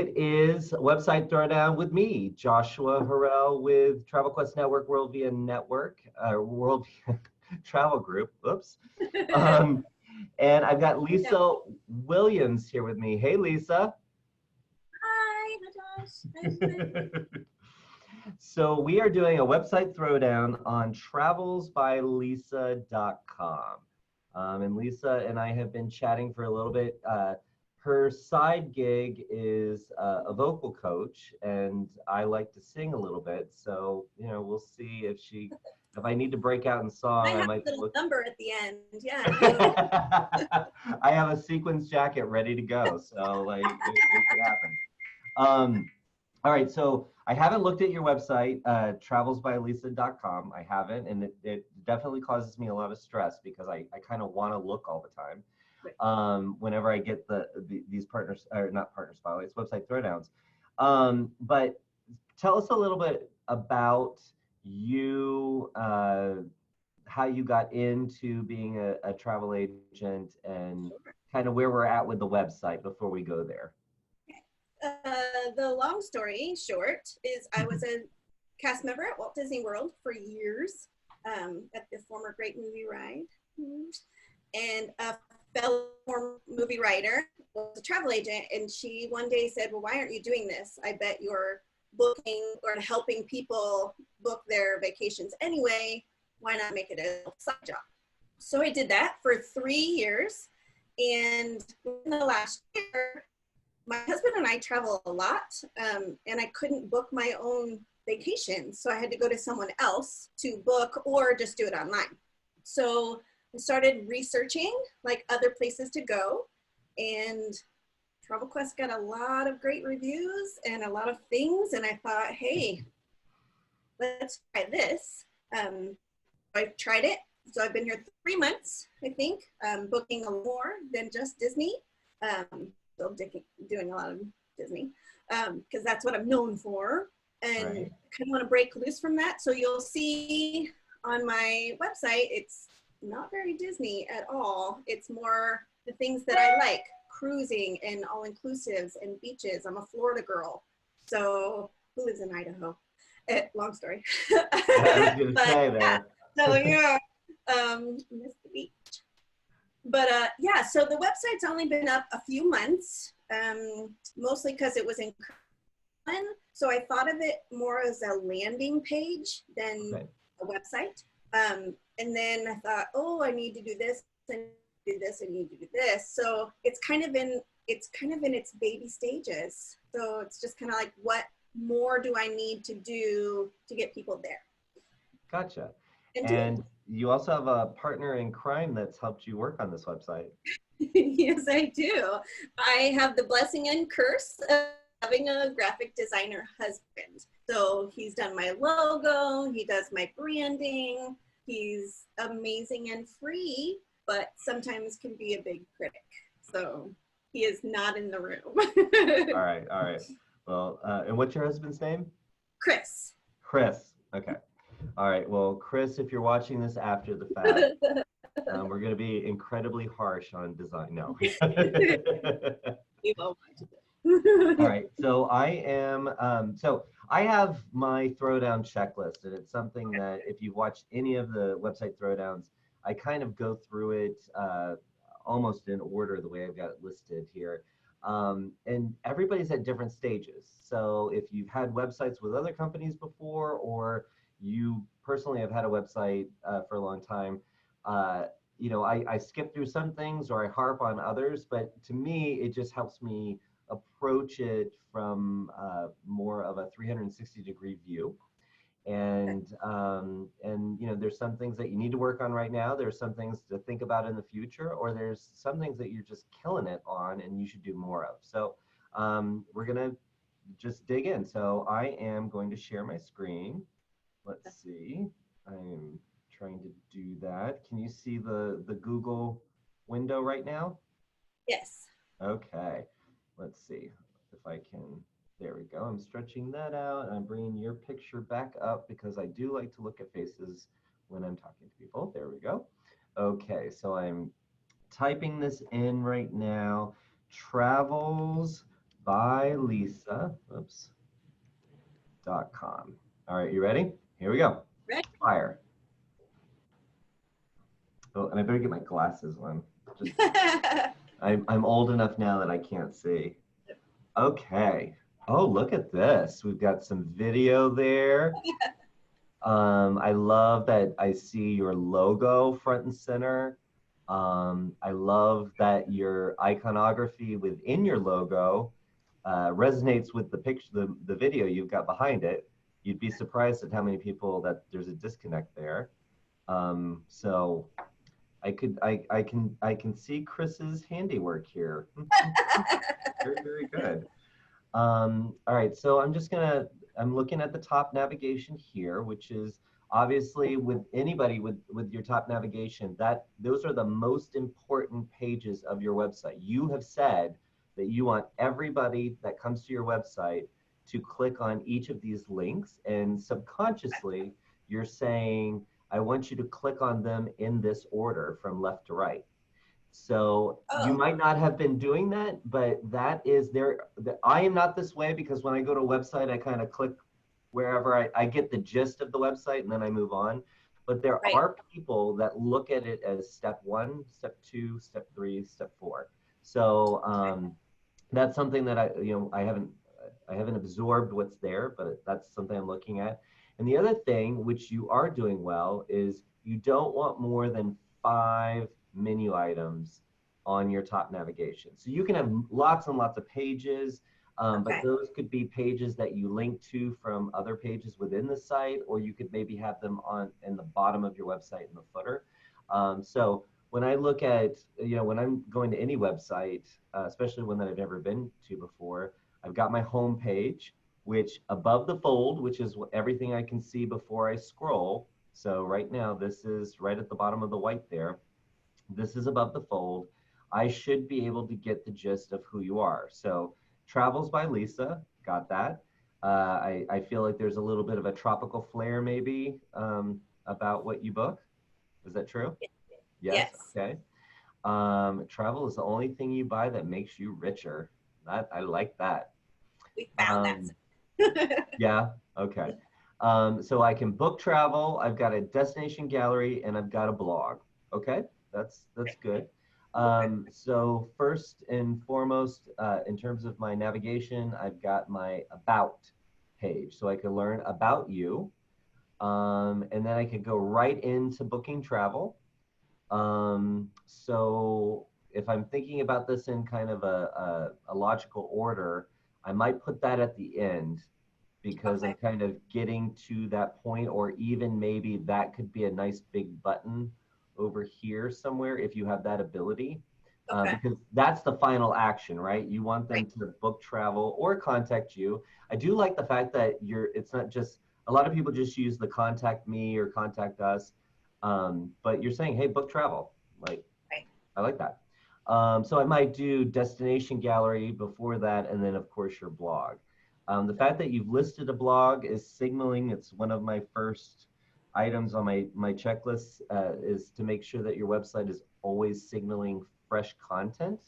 It is Website Throwdown with me, Joshua Harrell with Travel Quest Network, Worldvia Network, Worldvia Travel Group. Oops. And I've got Leesa Williams here with me. Hey, Leesa. Hi, Josh. So we are doing a website throwdown on travelsbyleesa.com. And Leesa and I have been chatting for a little bit. Her side gig is a vocal coach, and I like to sing a little bit. So, we'll see if I need to break out in song, I might have the number at the end. Yeah. I have a sequins jacket ready to go. So, like, it could happen. All right, so I haven't looked at your website, travelsbyleesa.com. I haven't, and it definitely causes me a lot of stress because I kind of want to look all the time. Whenever I get these partners, or not partner spotlights, website throwdowns. But tell us a little bit about you, how you got into being a travel agent, and kind of where we're at with the website before we go there. The long story short is I was a cast member at Walt Disney World for years, at the former Great Movie Ride, and a fellow movie writer was a travel agent, and she one day said, well, why aren't you doing this? I bet you're booking or helping people book their vacations anyway. Why not make it a side job? So I did that for 3 years, and in the last year, my husband and I travel a lot, and I couldn't book my own vacation. So I had to go to someone else to book or just do it online. So I started researching like other places to go, and Travel Quest got a lot of great reviews and a lot of things. And I thought, hey, let's try this. I tried it. So I've been here 3 months, I think, booking more than just Disney. Still doing a lot of Disney because that's what I'm known for, and right. kind of want to break loose from that. So you'll see on my website, it's not very Disney at all. It's more the things that I like, cruising and all-inclusives and beaches. I'm a Florida girl, so who lives in Idaho? Long story. I was gonna say that. So yeah, miss the beach. But yeah, so the website's only been up a few months, mostly because it was in Korean. So I thought of it more as a landing page than a website. And then I thought, oh, I need to do this and do this and need to do this. So it's kind of in its baby stages. So it's just kind of like, what more do I need to do to get people there? Gotcha. And you also have a partner in crime that's helped you work on this website. Yes, I do. I have the blessing and curse of having a graphic designer husband. So he's done my logo, he does my branding, he's amazing and free, but sometimes can be a big critic. So he is not in the room. All right. Well, and what's your husband's name? Chris. Chris, okay. All right, well, Chris, if you're watching this after the fact, we're going to be incredibly harsh on design. No. All right, so I have my throwdown checklist, and it's something that if you've watched any of the website throwdowns, I kind of go through it almost in order the way I've got it listed here. And everybody's at different stages. So if you've had websites with other companies before, or you personally have had a website for a long time, I skip through some things or I harp on others, but to me, it just helps me approach it from more of a 360-degree view. And there's some things that you need to work on right now. There's some things to think about in the future, or there's some things that you're just killing it on and you should do more of. So we're gonna just dig in. So I am going to share my screen. Let's see, I'm trying to do that. Can you see the Google window right now? Yes. Okay, let's see if I can, there we go. I'm stretching that out. I'm bringing your picture back up because I do like to look at faces when I'm talking to people. There we go. Okay, so I'm typing this in right now. Travels by Leesa, oops, .com. All right, you ready? Here we go. Ready? Fire. Oh, and I better get my glasses on. Just, I'm old enough now that I can't see. Okay. Oh, look at this. We've got some video there. I love that I see your logo front and center. I love that your iconography within your logo resonates with the picture, the video you've got behind it. You'd be surprised at how many people that there's a disconnect there. So I can see Chris's handiwork here. Very, very good. All right, so I'm looking at the top navigation here, which is obviously with anybody with your top navigation, that those are the most important pages of your website. You have said that you want everybody that comes to your website to click on each of these links, and subconsciously you're saying, I want you to click on them in this order from left to right. So you might not have been doing that, but that is there. I am not this way because when I go to a website, I kind of click wherever I get the gist of the website and then I move on. But there are people that look at it as step 1, step 2, step 3, step 4. So that's something that I haven't absorbed what's there, but that's something I'm looking at. And the other thing, which you are doing well, is you don't want more than 5 menu items on your top navigation. So you can have lots and lots of pages, but those could be pages that you link to from other pages within the site, or you could maybe have them in the bottom of your website in the footer. So when I look at, when I'm going to any website, especially one that I've never been to before, I've got my home page, which above the fold, which is everything I can see before I scroll. So right now, this is right at the bottom of the white there. This is above the fold. I should be able to get the gist of who you are. So Travels by Leesa, got that. I feel like there's a little bit of a tropical flair maybe about what you book. Is that true? Yes. Okay. Travel is the only thing you buy that makes you richer. I like that. We found that. Yeah. Okay. So I can book travel. I've got a destination gallery and I've got a blog. Okay. That's good. So first and foremost, in terms of my navigation, I've got my about page. So I can learn about you. And then I could go right into booking travel. So if I'm thinking about this in kind of a logical order, I might put that at the end because I'm kind of getting to that point, or even maybe that could be a nice big button over here somewhere if you have that ability, because that's the final action, right? You want them to book travel or contact you. I do like the fact that it's not just, a lot of people just use the contact me or contact us, but you're saying, hey, book travel. Like, I like that. So I might do destination gallery before that, and then of course your blog. The fact that you've listed a blog is signaling, it's one of my first items on my checklist, is to make sure that your website is always signaling fresh content.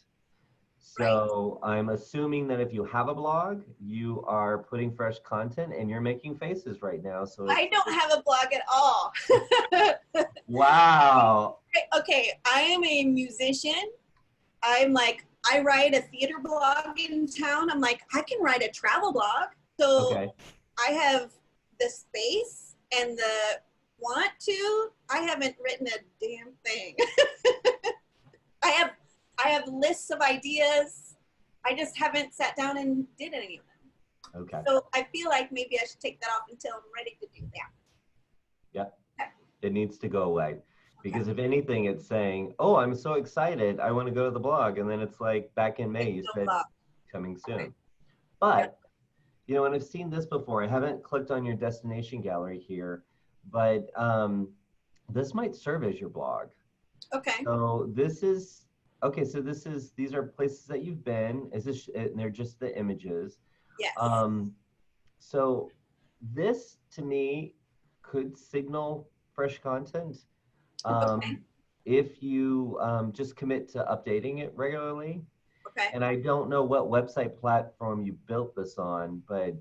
So I'm assuming that if you have a blog, you are putting fresh content, and you're making faces right now. So I don't have a blog at all. Wow. Okay, I am a musician. I write a theater blog in town. I'm like, I can write a travel blog. So I have the space and the want to. I haven't written a damn thing. I have lists of ideas. I just haven't sat down and did any of them. Okay. So I feel like maybe I should take that off until I'm ready to do that. Yep. It needs to go away. Because if anything, it's saying, oh, I'm so excited, I want to go to the blog. And then it's like back in May, you said coming soon. But, and I've seen this before. I haven't clicked on your destination gallery here, but this might serve as your blog. Okay. So these are places that you've been. And they're just the images. Yes. So this to me could signal fresh content. If you just commit to updating it regularly. Okay. And I don't know what website platform you built this on, but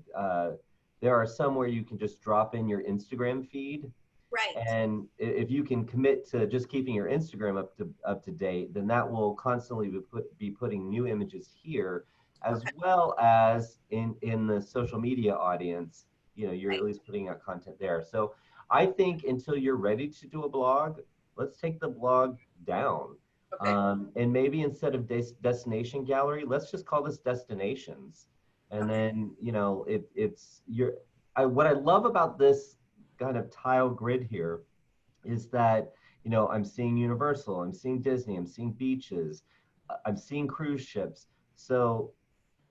there are some where you can just drop in your Instagram feed. Right. And if you can commit to just keeping your Instagram up to date, then that will constantly be putting new images here, as Okay. well as in the social media audience. You're at Right. least putting out content there. So I think until you're ready to do a blog, let's take the blog down. Okay. And maybe instead of destination gallery, let's just call this destinations. And Okay. then, it's your, what I love about this kind of tile grid here is that, I'm seeing Universal, I'm seeing Disney, I'm seeing beaches, I'm seeing cruise ships. So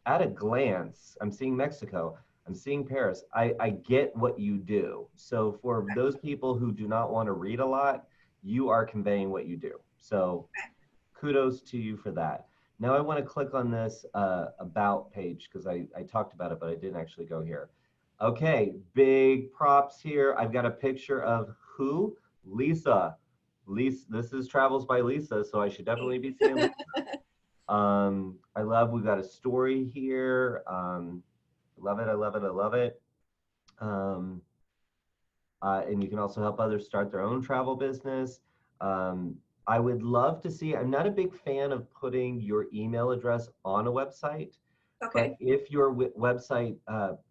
at a glance, I'm seeing Mexico, I'm seeing Paris. I get what you do. So for those people who do not want to read a lot, you are conveying what you do. So kudos to you for that. Now I want to click on this about page because I talked about it, but I didn't actually go here. Okay, big props here. I've got a picture of who? Leesa. Leesa, this is Travels by Leesa, so I should definitely be seeing Leesa. I love, we've got a story here. Love it, I love it, I love it. Um, and you can also help others start their own travel business. I would love to see, I'm not a big fan of putting your email address on a website, but Okay. if your website,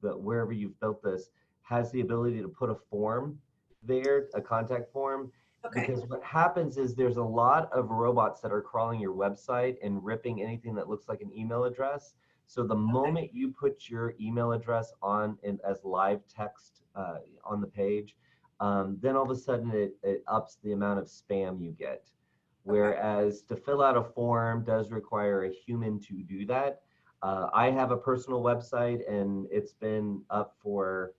wherever you've built this, has the ability to put a form there, a contact form, Okay. because what happens is there's a lot of robots that are crawling your website and ripping anything that looks like an email address. So the moment you put your email address on as live text on the page, then all of a sudden it ups the amount of spam you get. Okay. Whereas to fill out a form does require a human to do that. I have a personal website and it's been up for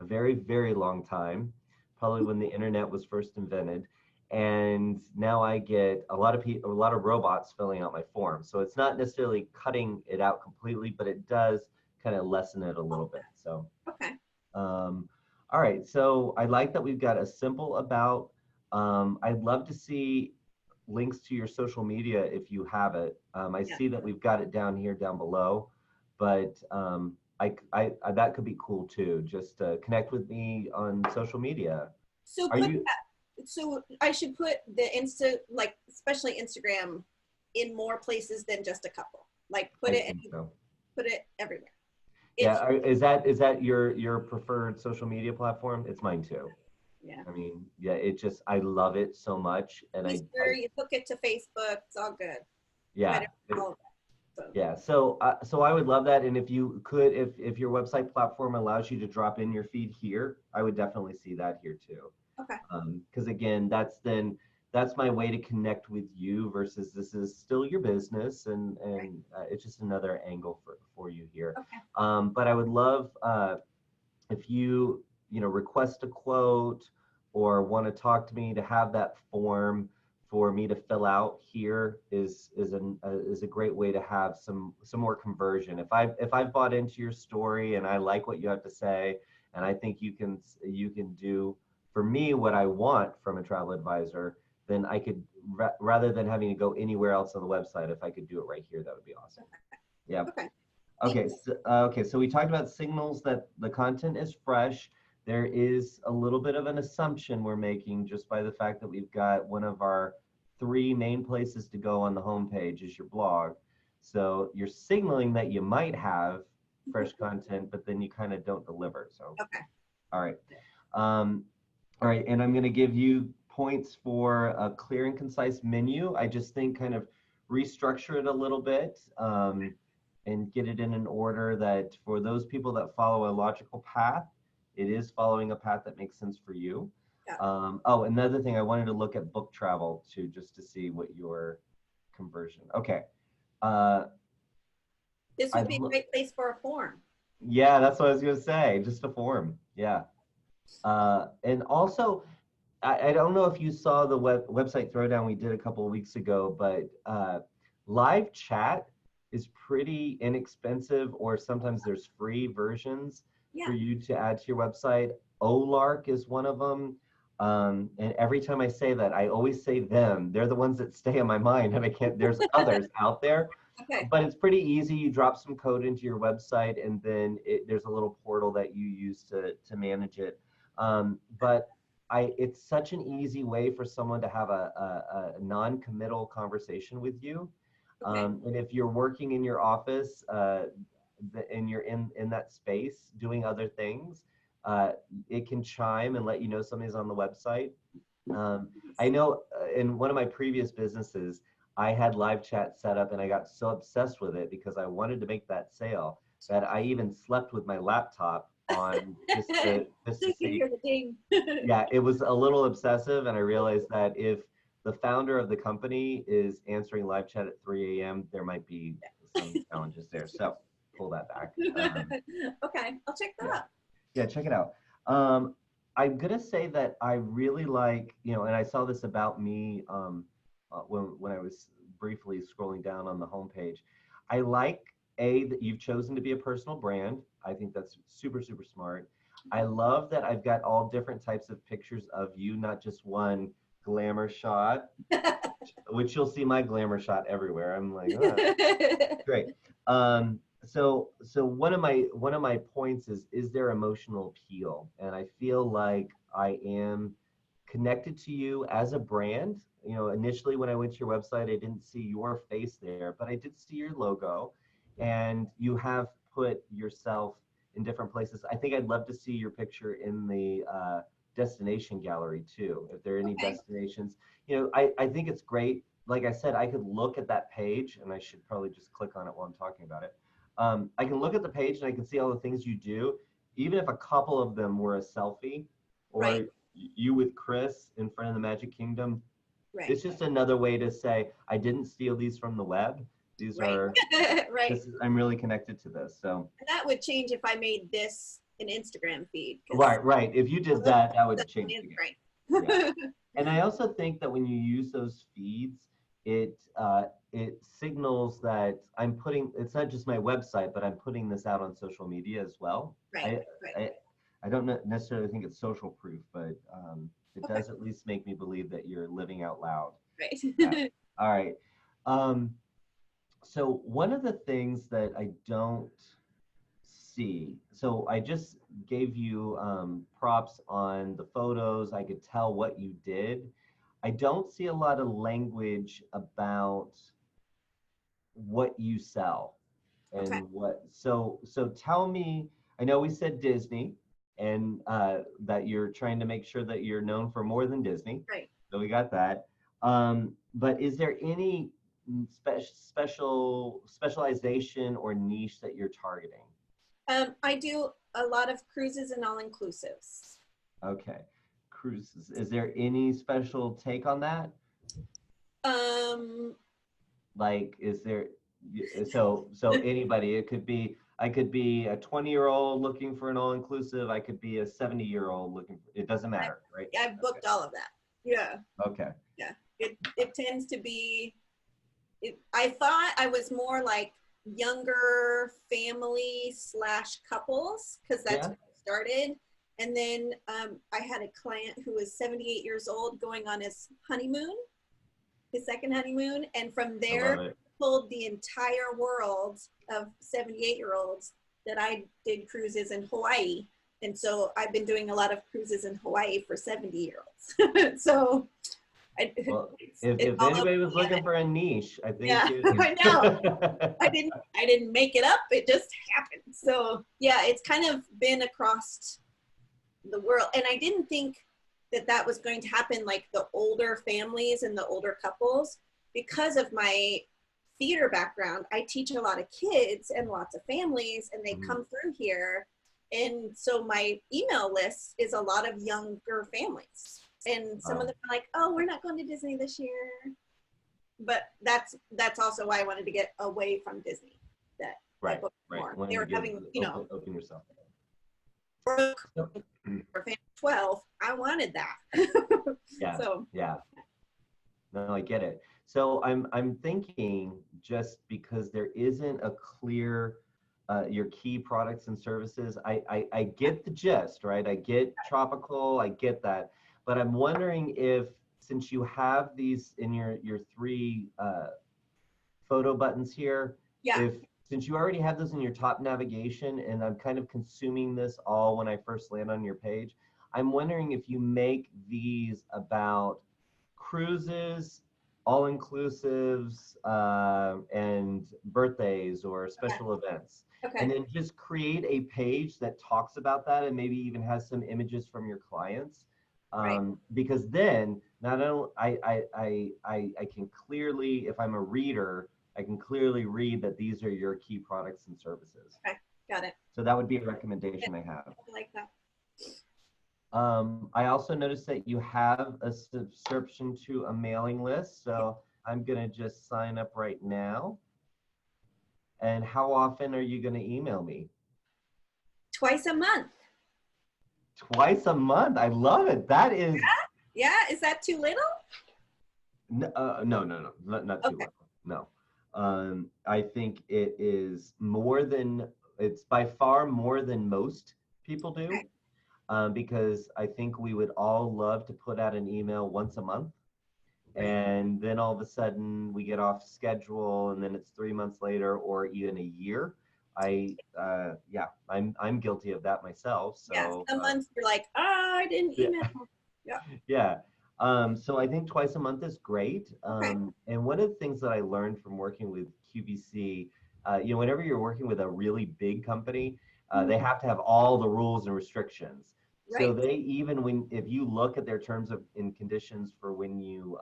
a very, very long time, probably when the internet was first invented. And now I get a lot of people, a lot of robots filling out my form. So it's not necessarily cutting it out completely, but it does kind of lessen it a little bit. So, Okay. all right. So I like that we've got a simple about. I'd love to see links to your social media if you have it. I Yeah. see that we've got it down here, down below, but I that could be cool too. Just connect with me on social media. So Are put you? that, so I should put the like especially Instagram in more places than just a couple. Like I think so. put it everywhere. Yeah. It's Is that your preferred social media platform? It's mine too. yeah. I mean, yeah. It just I love it so much, and Easter, you hook it to Facebook, it's all good. yeah. Twitter, all of that. So Yeah, so I would love that, and if you could, if your website platform allows you to drop in your feed here, I would definitely see that here too. okay. Because again, that's my way to connect with you versus this is still your business, Right. and it's just another angle for you here. Okay. But I would love if you request a quote or want to talk to me to have that form for me to fill out here is a great way to have some more conversion. If I've bought into your story and I like what you have to say, and I think you can do for me what I want from a travel advisor, then I could rather than having to go anywhere else on the website, if I could do it right here, that would be awesome. Yeah. Okay. Okay, so we talked about signals that the content is fresh. There is a little bit of an assumption we're making just by the fact that we've got one of our three main places to go on the homepage is your blog. So you're signaling that you might have fresh content, but then you kind of don't deliver. So, Okay. all right. All right, and I'm going to give you points for a clear and concise menu. I just think kind of restructure it a little bit. And get it in an order that for those people that follow a logical path, it is following a path that makes sense for you. Yeah. Oh, another thing, I wanted to look at book travel too, just to see what your conversion. Okay. This would be a great place for a form. Yeah, that's what I was going to say. Just a form. Yeah. And also, I don't know if you saw the website throwdown we did a couple of weeks ago, but live chat is pretty inexpensive, or sometimes there's free versions Yeah. for you to add to your website. Olark is one of them. And every time I say that, I always say them. They're the ones that stay in my mind, and I can't. There's others out there, Okay. but it's pretty easy. You drop some code into your website, and then there's a little portal that you use to manage it. But it's such an easy way for someone to have a non-committal conversation with you. Okay. And if you're working in your office, and you're in that space doing other things, it can chime and let you know somebody's on the website. I know in one of my previous businesses, I had live chat set up, and I got so obsessed with it because I wanted to make that sale that I even slept with my laptop on just to see. Hear the ding. Yeah, it was a little obsessive, and I realized that if the founder of the company is answering live chat at 3 a.m., there might be some challenges there. So pull that back. Okay, I'll check that Yeah. out. Yeah, check it out. I'm gonna say that I really like, and I saw this about me when I was briefly scrolling down on the homepage. I like that you've chosen to be a personal brand. I think that's super, super smart. I love that I've got all different types of pictures of you, not just one glamour shot, which you'll see my glamour shot everywhere. I'm like, oh, great. So one of my points is there emotional appeal? And I feel like I am connected to you as a brand. Initially when I went to your website, I didn't see your face there, but I did see your logo, and you have put yourself in different places. I think I'd love to see your picture in the destination gallery too, if there are any Okay. destinations. I think it's great. Like I said, I could look at that page, and I should probably just click on it while I'm talking about it. I can look at the page and I can see all the things you do, even if a couple of them were a selfie, or Right. you with Chris in front of the Magic Kingdom. Right. It's just another way to say, I didn't steal these from the web. These Right. are, Right. I'm really connected to this. So And that would change if I made this an Instagram feed. right. If you did that, that would That's change my the game. Instagram. Yeah. And I also think that when you use those feeds, it signals that it's not just my website, but I'm putting this out on social media as well. Right. I don't necessarily think it's social proof, but it Okay. does at least make me believe that you're living out loud. Right. Yeah. All right. So one of the things that I don't see, so I just gave you props on the photos. I could tell what you did. I don't see a lot of language about what you sell Okay. and so tell me. I know we said Disney, and that you're trying to make sure that you're known for more than Disney. Right. So we got that. But is there any specialization or niche that you're targeting? I do a lot of cruises and all-inclusives. Okay, cruises. Is there any special take on that? Like, is there, so anybody, I could be a 20-year-old looking for an all-inclusive. I could be a 70-year-old looking it doesn't matter, right? I've booked all of that. Yeah. Okay. Yeah. It tends to be, I thought I was more like younger family / couples, because that's when I started. And then I had a client who was 78 years old going on his honeymoon, his second honeymoon. And from there, pulled the entire world of 78-year-olds that I did cruises in Hawaii. And so I've been doing a lot of cruises in Hawaii for 70-year-olds. So if anybody was looking for a niche, I think. Yeah, I know. I didn't make it up. It just happened. So yeah, it's kind of been across the world. And I didn't think that was going to happen, like the older families and the older couples, because of my theater background. I teach a lot of kids and lots of families, and they come through here. And so my email list is a lot of younger families. And some of them are like, oh, we're not going to Disney this year. But that's also why I wanted to get away from Disney. Right. They were having, open yourself. For family 12, I wanted that. Yeah. So yeah. No, I get it. So I'm thinking, just because there isn't a clear your key products and services, I get the gist, right? I get tropical, I get that. but I'm wondering if, since you have these in your three photo buttons here, Yeah. if since you already have those in your top navigation, and I'm kind of consuming this all when I first land on your page, I'm wondering if you make these about cruises, all inclusives, and birthdays or Okay. special events. And Okay. then just create a page that talks about that and maybe even has some images from your clients. Right. Because then not only I can clearly, if I'm a reader, I can clearly read that these are your key products and services. Okay. Got it. So that would be a recommendation I have. I like that. I also noticed that you have a subscription to a mailing list. So I'm going to just sign up right now. And how often are you going to email me? Twice a month. Twice a month. I love it. That is. Yeah. Is that too little? No, not too Okay. little. No. I think it is more than, it's by far more than most people do. Okay. Because I think we would all love to put out an email once a month. Right. And then all of a sudden we get off schedule, and then it's 3 months later or even a year. Yeah, I'm guilty of that myself. So Yeah. Some months you're like, I didn't email. yeah. Yeah. Yeah. So I think twice a month is great. Okay. And one of the things that I learned from working with QVC, whenever you're working with a really big company, they have to have all the rules and restrictions. So Right. they, even when, if you look at their terms of and conditions for when you,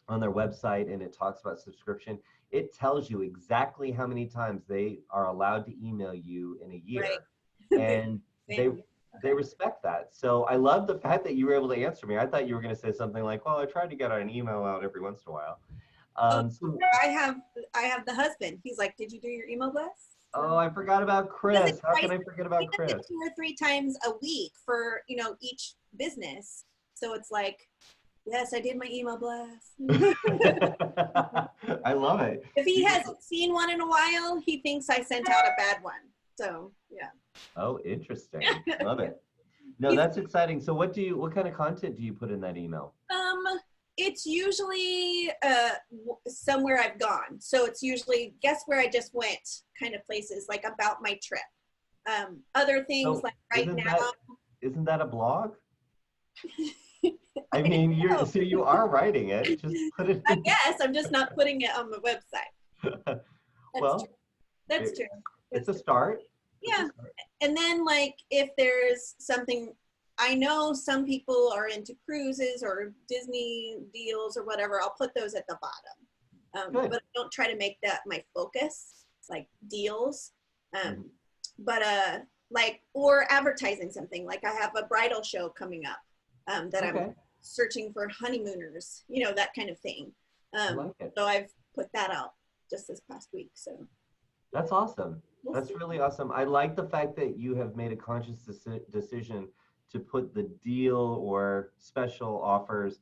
on their website, and it talks about subscription, it tells you exactly how many times they are allowed to email you in a year. Right. And they Same. they respect that. So I love the fact that you were able to answer me. I thought you were going to say something like, well, I tried to get an email out every once in a while. Oh, So, I have the husband. He's like, did you do your email blast? oh, I forgot about He does it Chris. How can twice. I forget He about does it Chris? 2 or 3 times a week for each business. So it's like, yes, I did my email blast. I love it. If he hasn't seen one in a while, he thinks I sent out a bad one. So yeah. Oh, interesting. Love it. No, He's, that's exciting. So what kind of content do you put in that email? it's usually somewhere I've gone. So it's usually guess where I just went kind of places, like about my trip. Other things So like right now. isn't that a blog? I mean, you are writing it. Just put it I in. guess I'm just not putting it on the website. That's Well, true. That's true. It's That's a true. start. Yeah. And then like if there's something, I know some people are into cruises or Disney deals or whatever, I'll put those at the bottom. But I don't try to make that my focus, like deals. But like, or advertising something, like I have a bridal show coming up that I'm searching for honeymooners, that kind of thing. I like it. So I've put that out just this past week. So that's awesome. That's really awesome. I like the fact that you have made a conscious decision to put the deal or special offers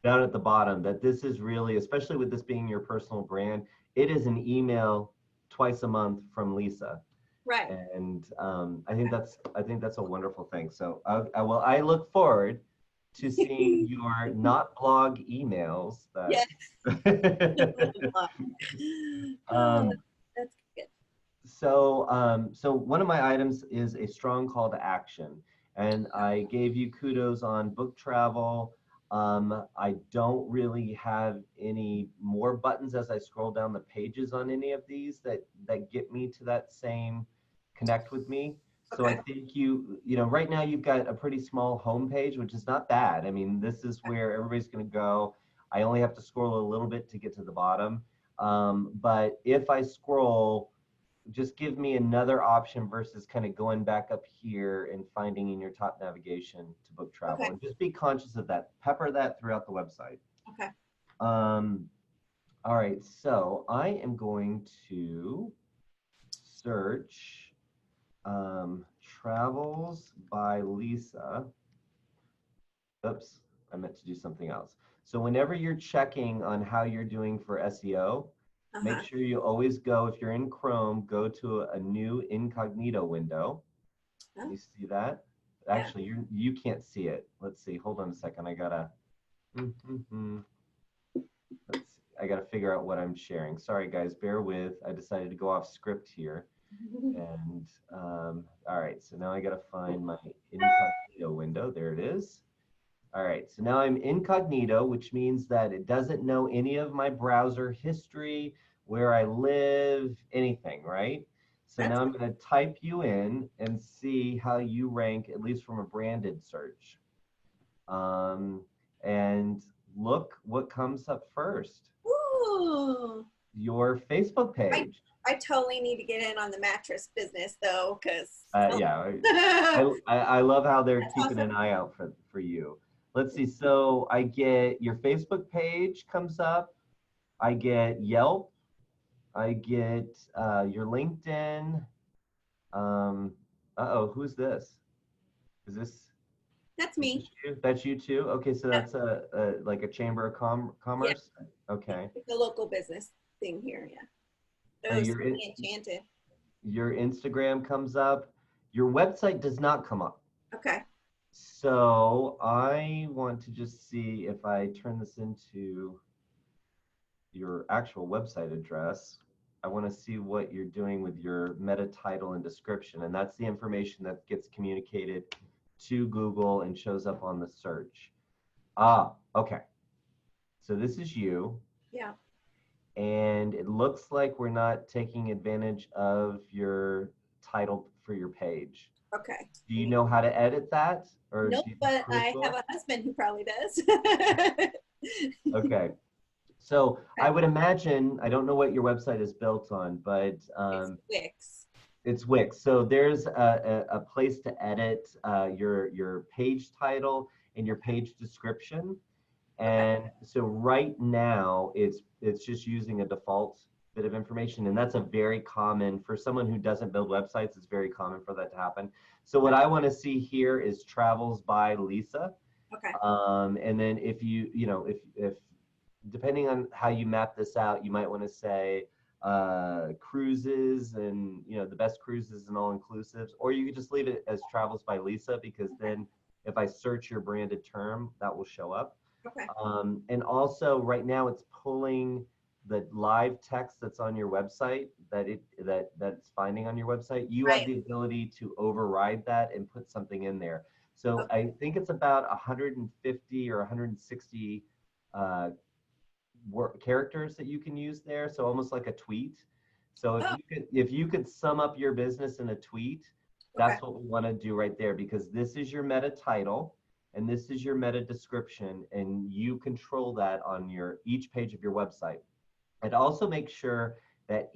down at the bottom. That this is really, especially with this being your personal brand, it is an email twice a month from Leesa. Right. And I think that's a wonderful thing. So I look forward to seeing your not blog emails. Yes. That's good. So one of my items is a strong call to action, and I gave you kudos on book travel. I don't really have any more buttons as I scroll down the pages on any of these that get me to that same connect with me. So I think right now you've got a pretty small homepage, which is not bad. I mean, this is where everybody's going to go. I only have to scroll a little bit to get to the bottom. But if I scroll, just give me another option versus kind of going back up here and finding in your top navigation to book travel. And just be conscious of that. Pepper that throughout the website. Okay. All right, so I am going to search travels by Leesa. Oops, I meant to do something else. So whenever you're checking on how you're doing for SEO, make sure you always go, if you're in Chrome, go to a new incognito window. You see that? Yeah. Actually, you can't see it. Let's see. Hold on a second. I gotta. Let's see. I gotta figure out what I'm sharing. Sorry, guys. Bear with. I decided to go off script here. And all right. So now I gotta find my incognito window. There it is. All right, so now I'm incognito, which means that it doesn't know any of my browser history, where I live, anything, right? So That's now I'm going to type you in and see how you rank, at least from a branded search. Um, and look what comes up first. Ooh. Your Facebook I page. I totally need to get in on the mattress business though, because Yeah, that's I love how they're keeping awesome. an eye out for you. Let's see. So I get your Facebook page comes up. I get Yelp. I get your LinkedIn. Uh-oh, who's this? Is this That's is me. this you? That's you too? Okay, so Yeah, that's a like a chamber of yeah, commerce. Okay. it's a local business thing here. Yeah. Oh, Your Skinny Enchanted. your Instagram comes up. Your website does not come up. Okay. So I want to just see if I turn this into your actual website address. I want to see what you're doing with your meta title and description. And that's the information that gets communicated to Google and shows up on the search. Ah, okay. So this is you. Yeah. And it looks like we're not taking advantage of your title for your page. Okay. Do you know how to edit that? Or Nope, do you but I have peripheral? a husband who probably does. Okay. So I Okay. would imagine, I don't know what your website is built on, but It's Wix. it's Wix. So there's a place to edit your page title and your page description. Okay. And so right now it's just using a default bit of information. And that's a very common, for someone who doesn't build websites, it's very common for that to happen. So what I want to see here is travels by Leesa. Okay. And then if if depending on how you map this out, you might want to say cruises and the best cruises and all inclusives, or you could just leave it as travels by Leesa, because Okay. then if I search your branded term, that will show up. Okay. And also right now it's pulling the live text that's on your website that's finding on your website. You have Right. the ability to override that and put something in there. So Okay. I think it's about 150 or 160 uh, characters that you can use there. So almost like a tweet. So Oh, if you could sum up your business in a tweet, okay. that's what we want to do right there, because this is your meta title and this is your meta description, and you control that on your each page of your website. And also make sure that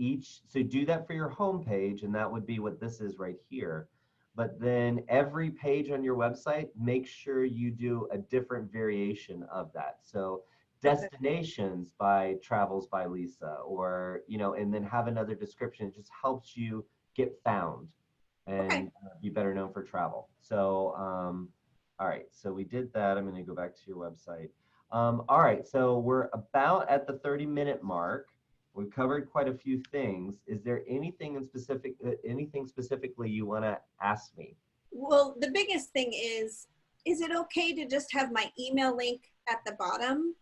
so do that for your home page, and that would be what this is right here. But then every page on your website, make sure you do a different variation of that. So Okay. destinations by travels by Leesa, or and then have another description. It just helps you get found Okay. and be better known for travel. So all right, so we did that. I'm going to go back to your website. All right, so we're about at the 30-minute mark. We've covered quite a few things. Is there anything specifically you want to ask me? Well, the biggest thing is it okay to just have my email link at the bottom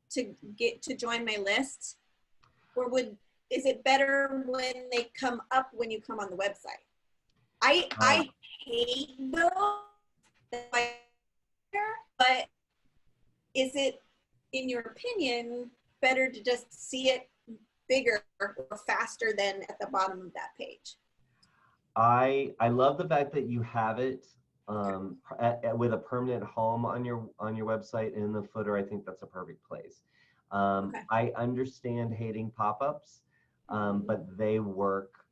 to get to join my list? Or is it better when they come up when you come on the website? Um, I hate those, but is it, in your opinion, better to just see it bigger or faster than at the bottom of that page? I love the fact that you have it Okay. with a permanent home on your website, and in the footer. I think that's a perfect place. Okay. I understand hating pop-ups, but they work.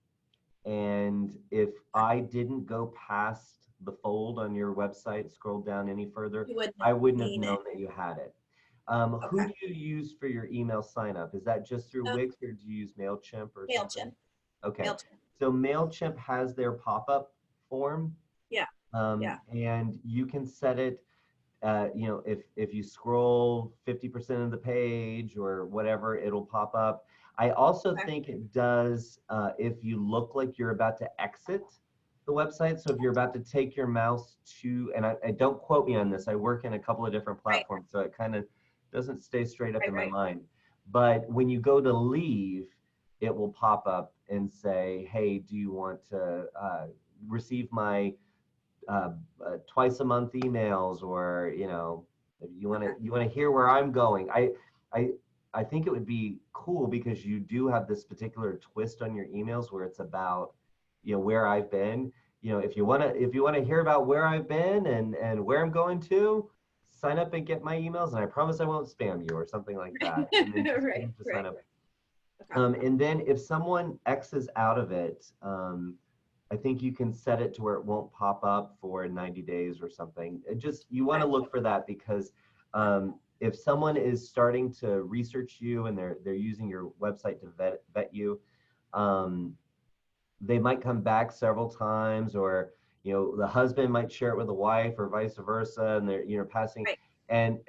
And if I didn't go past the fold on your website, scroll down any further, You wouldn't have I wouldn't have seen it. known that you had it. Who Okay. do you use for your email sign up? Is that just through Um, Wix, or do you use MailChimp or something? MailChimp. Okay. MailChimp. So MailChimp has their pop-up form, Yeah. Yeah. and you can set it, if you scroll 50% of the page or whatever, it'll pop up. I also Okay. think it does, if you look like you're about to exit, the website. So if you're about to take your mouse to, and I don't quote me on this, I work in a couple of different platforms, so it kind of doesn't stay straight up in my mind. But when you go to leave, it will pop up and say, hey, do you want to receive my twice a month emails, or if you want to hear where I'm going. I think it would be cool because you do have this particular twist on your emails where it's about where I've been. If you want to hear about where I've been and where I'm going to, sign up and get my emails, and I promise I won't spam you or something like that. And then just sign up. Okay. And then if someone X's out of it, I think you can set it to where it won't pop up for 90 days or something. You want to look for that, because if someone is starting to research you and they're using your website to vet you, they might come back several times, or the husband might share it with the wife, or vice versa, and they're passing, and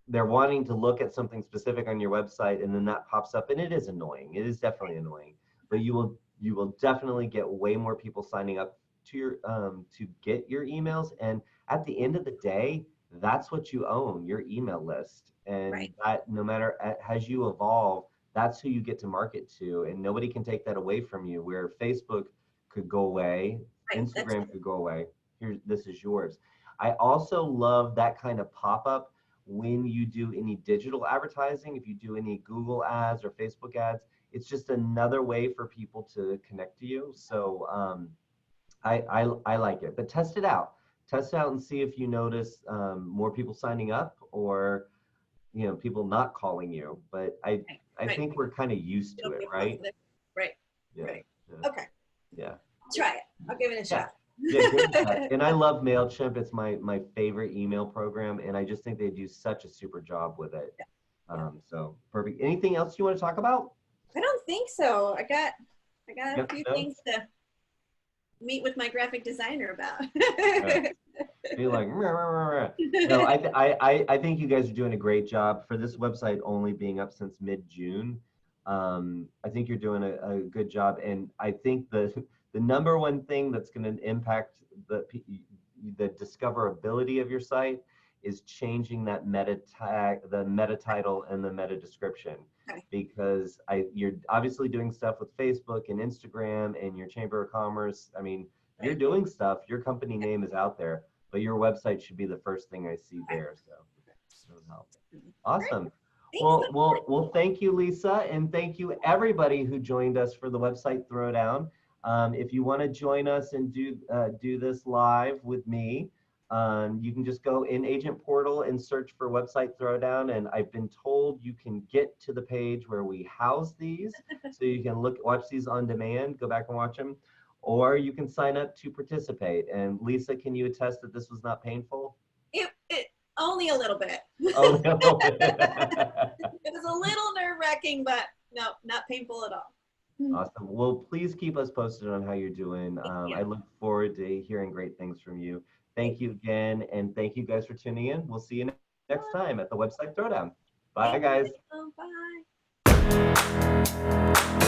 they're wanting to look at something specific on your website, and then that pops up, and it is annoying. It is definitely annoying, but you will definitely get way more people signing up to your to get your emails. And at the end of the day, that's what you own, your email list. And that, no matter as you evolve, that's who you get to market to, and nobody can take that away from you. Where Facebook could go away, Instagram could go away. This is yours. I also love that kind of pop-up when you do any digital advertising. If you do any Google ads or Facebook ads, it's just another way for people to connect to you. So I like it, but test it out and see if you notice more people signing up, or people not calling you. But I think we're kind of used to it, right? Right. Yeah. Right. Yeah. Okay. Yeah. I'll try it. I'll give it a shot. Yeah, give it a shot. And I love MailChimp. It's my favorite email program, and I just think they do such a super job with it. Yeah. So perfect. Anything else you want to talk about? I don't think so. I got a few things to meet with my graphic designer about. Right. Be like, no, I think you guys are doing a great job for this website only being up since mid-June. I think you're doing a good job, and I think the number one thing that's going to impact the discoverability of your site is changing that meta tag, the meta title, and the meta description. Okay. Because you're obviously doing stuff with Facebook and Instagram and your Chamber of Commerce. I mean, you're doing stuff. Your company name is out there, but your website should be the first thing I see there. So awesome. Well, thank you, Leesa, and thank you everybody who joined us for the website Throwdown. If you want to join us and do this live with me, you can just go in Agent Portal and search for website Throwdown, and I've been told you can get to the page where we house these, so you can watch these on demand, go back and watch them, or you can sign up to participate. And Leesa, can you attest that this was not painful? It only a little bit. Oh, no. It was a little nerve-wracking, but no, not painful at all. Awesome. Well, please keep us posted on how you're doing. I look forward to hearing great things from you. Thank you again, and thank you guys for tuning in. We'll see you next time at the website Throwdown. Bye, guys. Bye.